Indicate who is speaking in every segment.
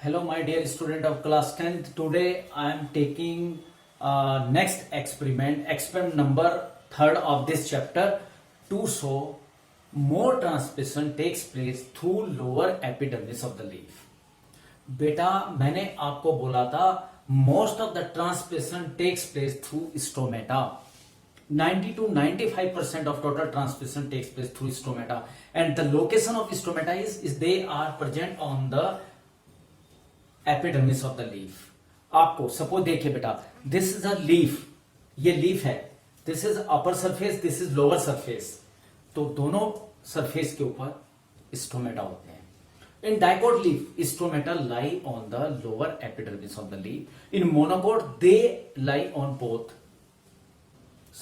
Speaker 1: Hello, my dear student of class 10th. Today I am taking next experiment number 3rd of this chapter to show more transmission takes place through lower epidermis of the leaf. बेटा मैंने आपको बोला था most of the transmission takes place through stomata. 90 to 95% of total transmission takes place through stomata, and the location of stomata is they are present on the epidermis of the leaf. आपको suppose देखिए बेटा, this is a leaf, ये leaf है, this is upper surface, this is lower surface, तो दोनों surface के ऊपर stomata होते हैं. इन dicot leaf stomata lie on the lower epidermis of the leaf. In monocot they lie on both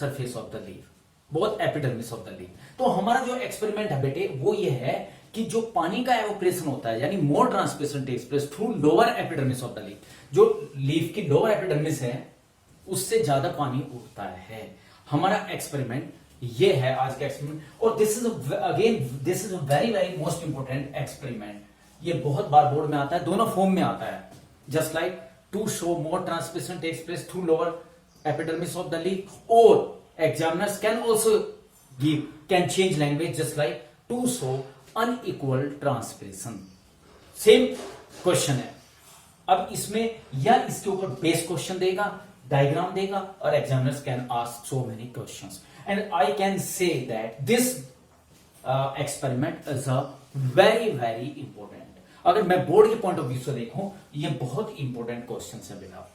Speaker 1: surface of the leaf, both epidermis of the leaf. तो हमारा जो experiment है बेटे वो ये है कि जो पानी का एवोपरेशन होता है, यानी more transpiration takes place through lower epidermis of the leaf. जो लीफ की लोअर एपिडर्मिस है उससे ज्यादा पानी उड़ता है. हमारा एक्सपेरिमेंट ये है आज का एक्सपेरिमेंट. और this is again this is a very very most important experiment. ये बहुत बार बोर्ड में आता है, दोनों फॉर्म में आता है. Just like to show more transpiration takes place through lower epidermis of the leaf, और examiners can also can change language just like to show unequal transpiration. Same question है. अब इसमें या इसके ऊपर बेस क्वेश्चन देगा, डायग्राम देगा, और examiners can ask so many questions. And I can say that this experiment is a very very important. अगर मैं बोर्ड के पॉइंट ऑफ व्यू से देखूं, ये बहुत इंपॉर्टेंट क्वेश्चन है बेटा,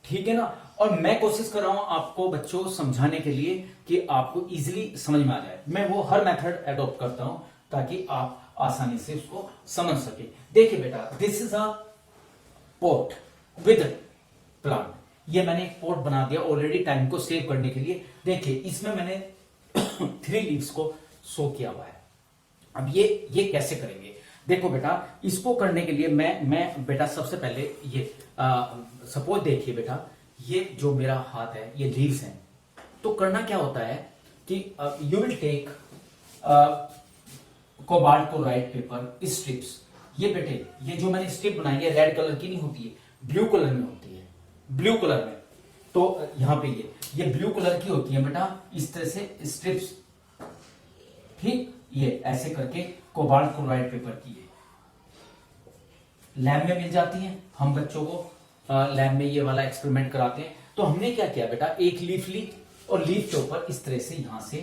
Speaker 1: ठीक है ना. और मैं कोशिश कर रहा हूं आपको बच्चों समझाने के लिए कि आपको इजीली समझ में आ जाए. मैं वो हर मेथड एडॉप्ट करता हूं ताकि आप आसानी से उसको समझ सके. देखिए बेटा, this is a pot with plant. ये मैंने एक पॉट बना दिया ऑलरेडी टाइम को सेव करने के लिए. देखिए इसमें मैंने 3 लीव्स को शो किया हुआ है. अब ये कैसे करेंगे? देखो बेटा, इसको करने के लिए मैं बेटा सबसे पहले ये सपोज देखिए बेटा, ये जो मेरा हाथ है ये लीव्स हैं. तो करना क्या होता है कि you will take cobalt chloride paper strips. ये बेटे ये जो मैंने स्ट्रिप बनाई है रेड कलर की नहीं होती है, ब्लू कलर में होती है, ब्लू कलर में. तो यहां पे ये ब्लू कलर की होती है बेटा. इस तरह से स्ट्रिप्स, ठीक, ये ऐसे करके कोबाल्ट क्लोराइड पेपर की लैब में मिल जाती है. हम बच्चों को लैब में ये वाला एक्सपेरिमेंट कराते हैं. तो हमने क्या किया बेटा, एक लीफ ली और लीफ के ऊपर इस तरह से यहां से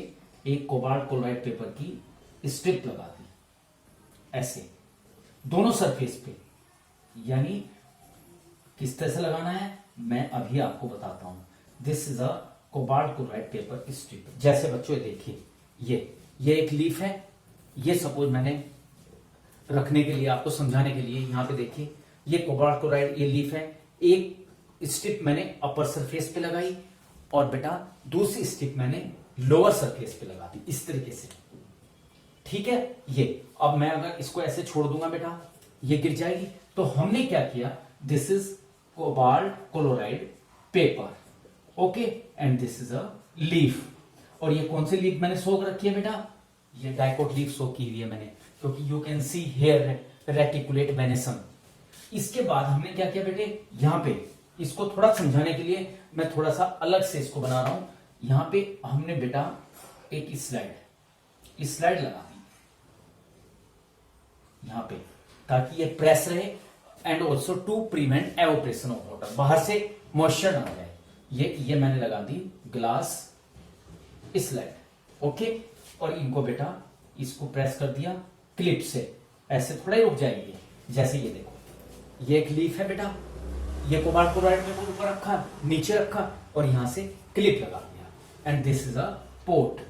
Speaker 1: एक कोबाल्ट क्लोराइड पेपर की स्ट्रिप लगा दी ऐसे दोनों सरफेस पे. यानी किस तरह से लगाना है मैं अभी आपको बताता हूं. This is a cobalt chloride paper strip. जैसे बच्चों देखिए, ये एक लीफ है. ये सपोज मैंने रखने के लिए आपको समझाने के लिए यहां पे देखिए, ये कोबाल्ट क्लोराइड ये लीफ है. एक स्ट्रिप मैंने अपर सरफेस पे लगाई और बेटा दूसरी स्ट्रिप मैंने लोअर सरफेस पे लगा दी इस तरीके से, ठीक है. ये अब मैं अगर इसको ऐसे छोड़ दूंगा बेटा, ये गिर जाएगी. तो हमने क्या किया, this is cobalt chloride paper, okay, and this is a leaf. और ये कौन सी लीफ मैंने सोक रखी है बेटा, ये डाइकोट लीफ सोक की हुई है मैंने, क्योंकि you can see here reticulate venation. इसके बाद हमने क्या किया बेटे, यहां पे इसको थोड़ा समझाने के लिए मैं थोड़ा सा अलग से इसको बना रहा हूं. यहां पे हमने बेटा एक स्लाइड लगा दी यहां पे, ताकि ये प्रेस रहे and also to prevent evaporation of water, बाहर से मॉइस्चर ना आ जाए. ये मैंने लगा दी ग्लास स्लाइड, ओके. और इनको बेटा इसको प्रेस कर दिया क्लिप से, ऐसे थोड़ा ही रुक जाएगी. जैसे ये देखो, ये एक लीफ है बेटा, ये कोबाल्ट क्लोराइड पेपर ऊपर रखा, नीचे रखा और यहां से क्लिप लगा दिया. And this is a pot,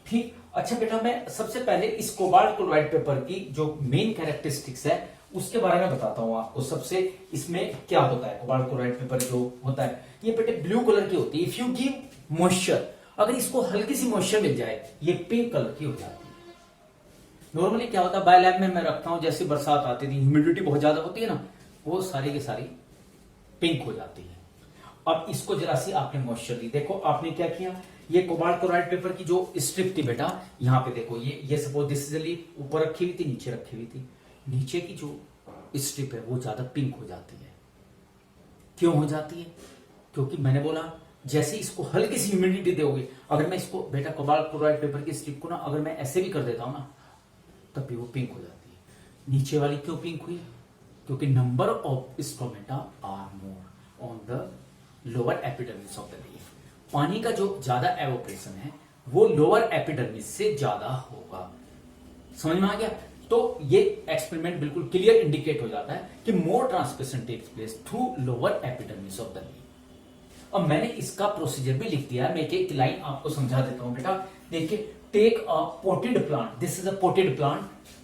Speaker 1: ठीक. अच्छा बेटा, मैं सबसे पहले इस कोबाल्ट क्लोराइड पेपर की जो मेन कैरेक्टरिस्टिक्स है उसके बारे में बताता हूं आपको. सबसे इसमें क्या होता है, कोबाल्ट क्लोराइड पेपर जो होता है ये बेटे ब्लू कलर की होती है. इफ यू गिव मॉइस्चर, अगर इसको हल्की सी मॉइस्चर मिल जाए ये पिंक कलर की हो जाती है. नॉर्मली क्या होता है, बाय लैब में मैं रखता हूं, जैसे बरसात आती थी, ह्यूमिडिटी बहुत ज्यादा होती है ना, वो सारी की सारी पिंक हो जाती है. अब इसको जरा सी आपने मॉइस्चर दी. देखो आपने क्या किया, ये कोबाल्ट क्लोराइड पेपर की जो स्ट्रिप थी बेटा, यहां पे देखो, ये सपोज दिस इज लीफ, ऊपर रखी हुई थी, नीचे रखी हुई थी. नीचे की जो स्ट्रिप है वो ज्यादा पिंक हो जाती है। क्यों हो जाती है? क्योंकि मैंने बोला जैसे इसको हल्की सी ह्यूमिडिटी दोगे, अगर मैं इसको बेटा कोबाल्ट क्लोराइड पेपर की स्ट्रिप को ना अगर मैं ऐसे भी कर देता हूं ना तब भी वो पिंक हो जाती है। नीचे वाली क्यों पिंक हुई? क्योंकि number of stomata are more on the lower epidermis of the leaf. पानी का जो ज्यादा एवोपरेशन है वो लोअर एपिडर्मिस से ज्यादा होगा। समझ में आ गया? तो ये एक्सपेरिमेंट बिल्कुल क्लियर इंडिकेट हो जाता है कि more transmission takes place through lower epidermis of the leaf. अब मैंने इसका प्रोसीजर भी लिख दिया, मैं एक लाइन आपको समझा देता हूं बेटा। देखिए, take a potted plant, this is a potted plant,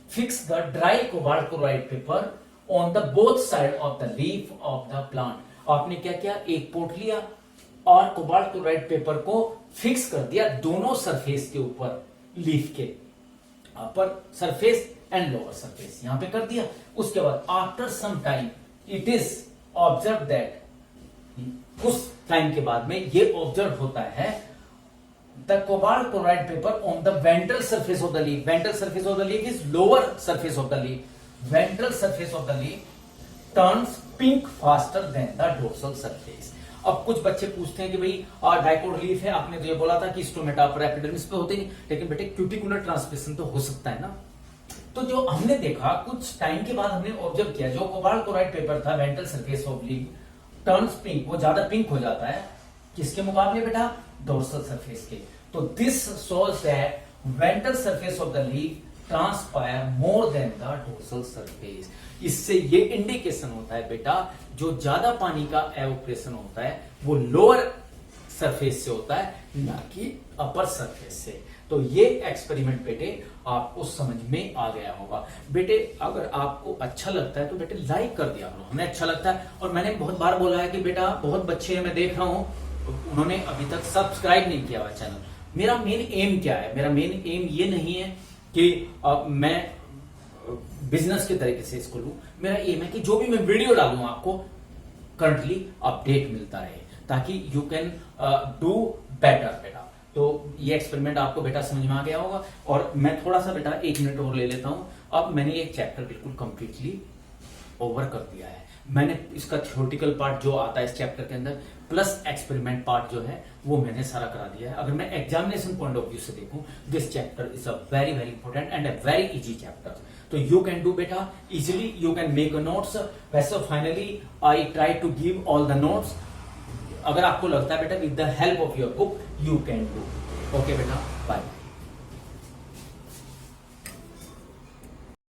Speaker 1: fix the dry cobalt chloride paper on the both side of the leaf of the plant. आपने क्या किया, एक पोट लिया और कोबाल्ट क्लोराइड पेपर को फिक्स कर दिया दोनों सरफेस के ऊपर, लीफ के upper surface and lower surface यहां पे कर दिया। उसके बाद after some time it is observe that, उस टाइम के बाद में ये ऑब्जर्व होता है the cobalt chloride paper on the ventral surface of the leaf. Ventral surface of the leaf is lower surface of the leaf. Ventral surface of the leaf turns pink faster than the dorsal surface. अब कुछ बच्चे पूछते हैं कि भाई dicot leaf है, आपने तो ये बोला था कि स्टोमेटा अपर एपिडर्मिस पे होते नहीं, लेकिन बेटे क्यूटिकुलर ट्रांसमिशन तो हो सकता है ना। तो जो हमने देखा कुछ टाइम के बाद हमने ऑब्जर्व किया, जो कोबाल्ट क्लोराइड पेपर था ventral surface of leaf turns pink, वो ज्यादा पिंक हो जाता है किसके मुकाबले बेटा, डोर्सल सरफेस के। तो this shows that ventral surface of the leaf transpire more than the dorsal surface. इससे ये इंडिकेशन होता है बेटा जो ज्यादा पानी का एवोपरेशन होता है वो लोअर सरफेस से होता है, ना कि अपर सरफेस से। तो ये एक्सपेरिमेंट बेटे आपको समझ में आ गया होगा। बेटे अगर आपको अच्छा लगता है तो बेटे लाइक कर दिया करो, हमें अच्छा लगता है। और मैंने बहुत बार बोला है कि बेटा बहुत बच्चे हैं, मैं देख रहा हूं उन्होंने अभी तक सब्सक्राइब नहीं किया हुआ चैनल। मेरा मेन एम क्या है? मेरा मेन एम ये नहीं है कि मैं बिजनेस के तरीके से इसको लूं। मेरा एम है कि जो भी मैं वीडियो डालूं आपको करंटली अपडेट मिलता रहे, ताकि यू कैन डू बेटर बेटा। तो ये एक्सपेरिमेंट आपको बेटा समझ में आ गया होगा। और मैं थोड़ा सा बेटा 1 मिनट और ले लेता हूं। अब मैंने एक चैप्टर बिल्कुल कंप्लीटली ओवर कर दिया है। मैंने इसका थ्योरेटिकल पार्ट जो आता है इस चैप्टर के अंदर प्लस एक्सपेरिमेंट पार्ट जो है वो मैंने सारा करा दिया है। अगर मैं एग्जामिनेशन पॉइंट ऑफ व्यू से देखूं, this chapter is a very very important and a very easy chapter. तो यू कैन डू बेटा easily, you can make a notes. वैसे finally I try to give all the notes. अगर आपको लगता है बेटा with the help of your book you can do. Okay बेटा, bye.